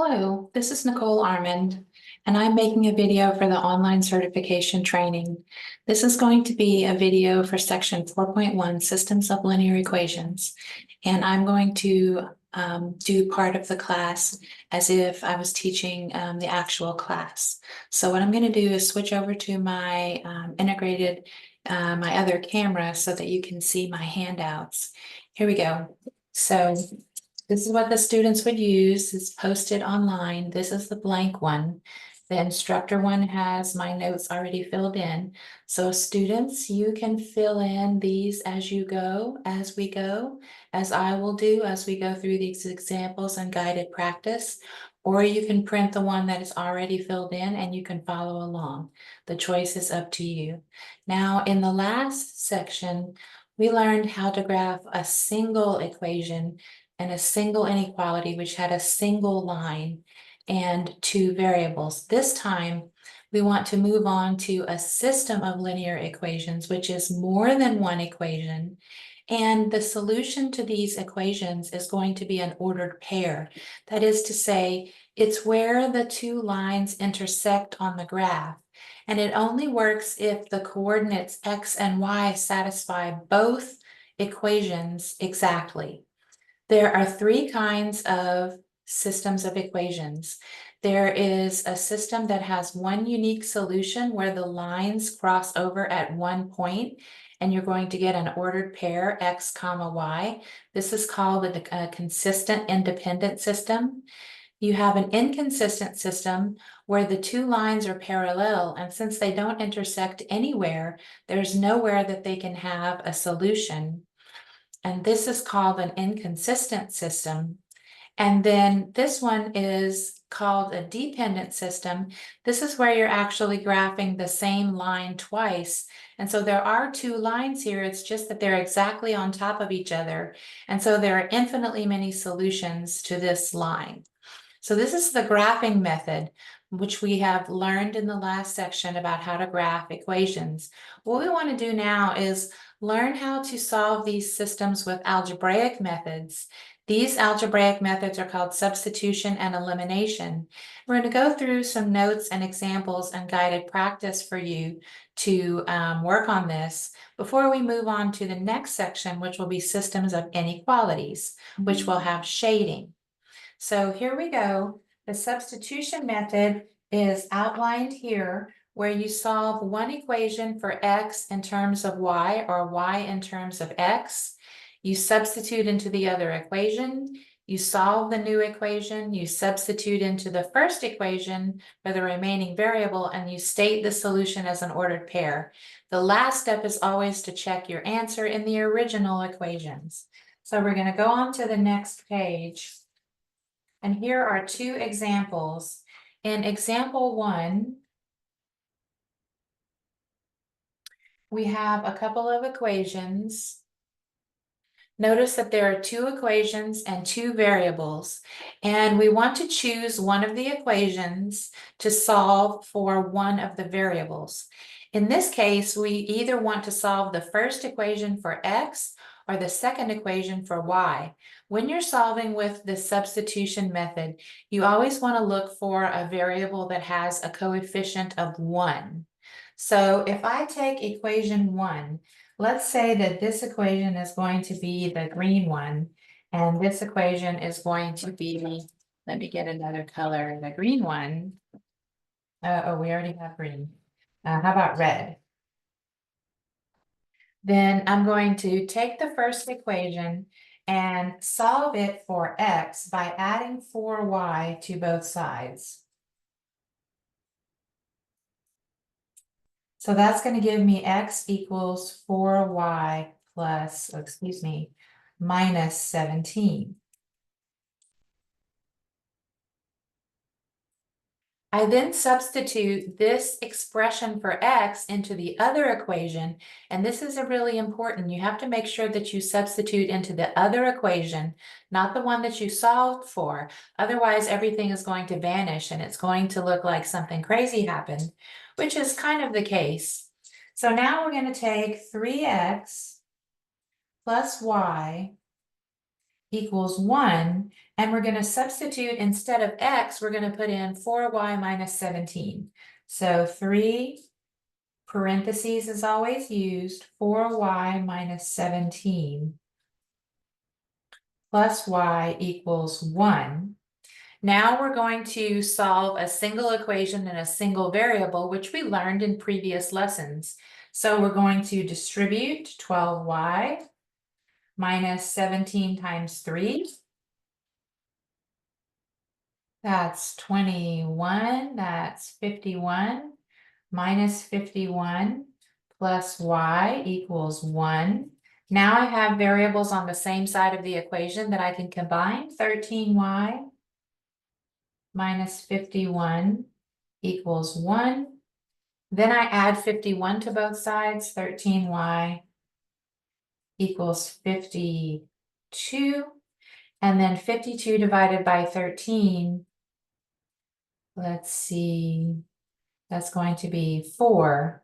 Hello, this is Nicole Armand, and I'm making a video for the online certification training. This is going to be a video for section 4.1, Systems of Linear Equations, and I'm going to do part of the class as if I was teaching the actual class. So what I'm going to do is switch over to my my other camera so that you can see my handouts. Here we go. So this is what the students would use. It's posted online. This is the blank one. The instructor one has my notes already filled in. So students, you can fill in these as you go, as we go, as I will do as we go through these examples and guided practice. Or you can print the one that is already filled in and you can follow along. The choice is up to you. Now, in the last section, we learned how to graph a single equation and a single inequality which had a single line and two variables. This time, we want to move on to a system of linear equations, which is more than one equation. And the solution to these equations is going to be an ordered pair. That is to say, it's where the two lines intersect on the graph. And it only works if the coordinates x and y satisfy both equations exactly. There are three kinds of systems of equations. There is a system that has one unique solution where the lines cross over at one point, and you're going to get an ordered pair, x comma y. This is called a consistent independent system. You have an inconsistent system where the two lines are parallel, and since they don't intersect anywhere, there's nowhere that they can have a solution. And this is called an inconsistent system. And then this one is called a dependent system. This is where you're actually graphing the same line twice. And so there are two lines here. It's just that they're exactly on top of each other. And so there are infinitely many solutions to this line. So this is the graphing method, which we have learned in the last section about how to graph equations. What we want to do now is learn how to solve these systems with algebraic methods. These algebraic methods are called substitution and elimination. We're going to go through some notes and examples and guided practice for you to work on this before we move on to the next section, which will be systems of inequalities, which will have shading. So here we go. The substitution method is outlined here, where you solve one equation for x in terms of y or y in terms of x. You substitute into the other equation. You solve the new equation. You substitute into the first equation for the remaining variable, and you state the solution as an ordered pair. The last step is always to check your answer in the original equations. So we're going to go on to the next page. And here are two examples. In example 1, we have a couple of equations. Notice that there are two equations and two variables, and we want to choose one of the equations to solve for one of the variables. In this case, we either want to solve the first equation for x or the second equation for y. When you're solving with the substitution method, you always want to look for a variable that has a coefficient of 1. So if I take equation 1, let's say that this equation is going to be the green one, and this equation is going to be, let me get another color, the green one. Oh, we already have green. How about red? Then I'm going to take the first equation and solve it for x by adding 4y to both sides. So that's going to give me x equals 4y plus, minus 17. I then substitute this expression for x into the other equation, and this is really important. You have to make sure that you substitute into the other equation, not the one that you solved for. Otherwise, everything is going to vanish and it's going to look like something crazy happened, which is kind of the case. So now we're going to take 3x plus y equals 1, And we're going to substitute, instead of x, we're going to put in 4y minus 17. So 3 parentheses is always used, 4y minus 17 plus y equals 1. Now we're going to solve a single equation in a single variable, which we learned in previous lessons. So we're going to distribute 12y minus 17 times 3. That's 21, that's 51, minus 51 plus y equals 1. Now I have variables on the same side of the equation that I can combine. 13y minus 51 equals 1. Then I add 51 to both sides. 13y equals 52. And then 52 divided by 13, let's see, that's going to be 4.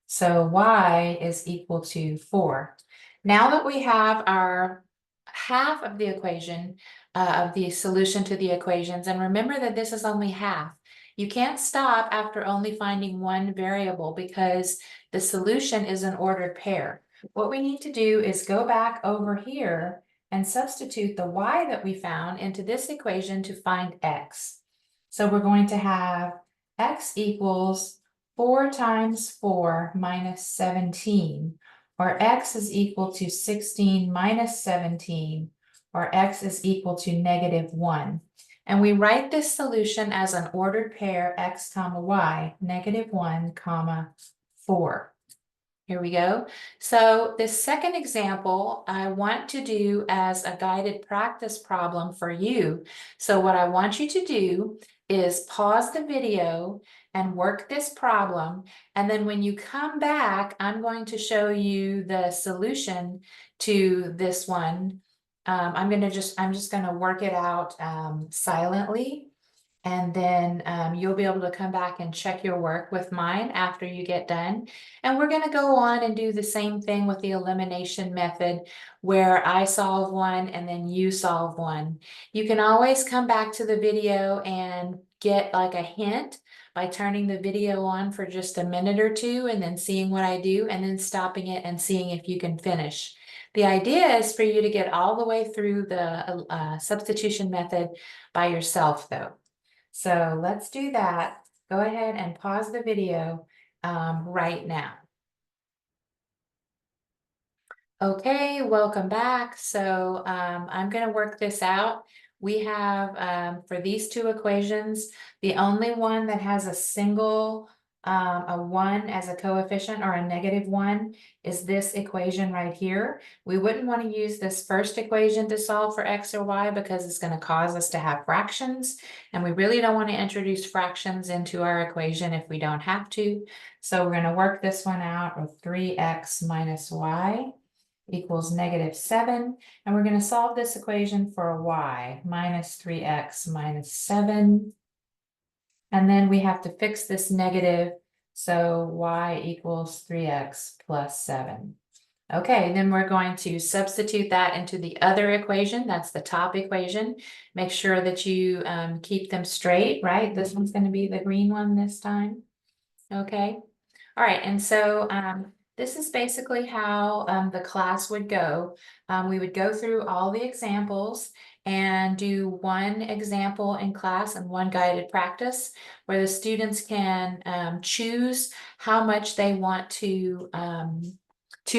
So y is equal to 4. Now that we have our half of the equation, of the solution to the equations, and remember that this is only half. You can't stop after only finding one variable because the solution is an ordered pair. What we need to do is go back over here and substitute the y that we found into this equation to find x. So we're going to have x equals 4 times 4 minus 17, or x is equal to 16 minus 17, or x is equal to negative 1. And we write this solution as an ordered pair x comma y, negative 1 comma 4. Here we go. So this second example, I want to do as a guided practice problem for you. So what I want you to do is pause the video and work this problem. And then when you come back, I'm going to show you the solution to this one. I'm just going to work it out silently. And then you'll be able to come back and check your work with mine after you get done. And we're going to go on and do the same thing with the elimination method, where I solve one and then you solve one. You can always come back to the video and get like a hint by turning the video on for just a minute or two and then seeing what I do and then stopping it and seeing if you can finish. The idea is for you to get all the way through the substitution method by yourself though. So let's do that. Go ahead and pause the video right now. Okay, welcome back. So I'm going to work this out. We have, for these two equations, the only one that has a single, a 1 as a coefficient or a negative 1 is this equation right here. We wouldn't want to use this first equation to solve for x or y because it's going to cause us to have fractions. And we really don't want to introduce fractions into our equation if we don't have to. So we're going to work this one out with 3x minus y equals negative 7. And we're going to solve this equation for a y, minus 3x minus 7. And then we have to fix this negative, so y equals 3x plus 7. Okay, then we're going to substitute that into the other equation. That's the top equation. Make sure that you keep them straight, right? This one's going to be the green one this time. Okay. All right, and so this is basically how the class would go. We would go through all the examples and do one example in class and one guided practice where the students can choose how much they want to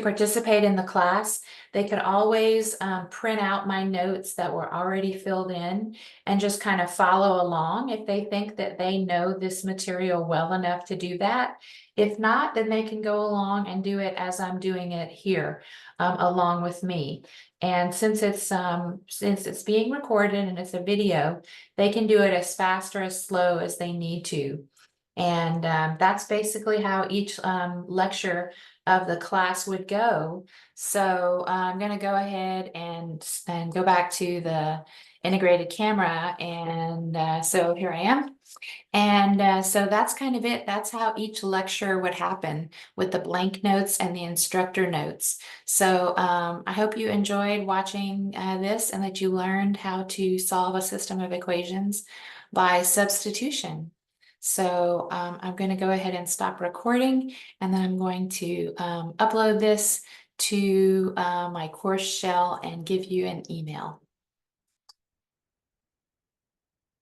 participate in the class. They could always print out my notes that were already filled in and just kind of follow along if they think that they know this material well enough to do that. If not, then they can go along and do it as I'm doing it here along with me. And since it's being recorded and it's a video, they can do it as fast or as slow as they need to. And that's basically how each lecture of the class would go. So I'm going to go ahead and go back to the integrated camera. And so here I am. And so that's kind of it. That's how each lecture would happen, with the blank notes and the instructor notes. So I hope you enjoyed watching this, and that you learned how to solve a system of equations by substitution. So I'm going to go ahead and stop recording, and then I'm going to upload this to my course shell and give you an email.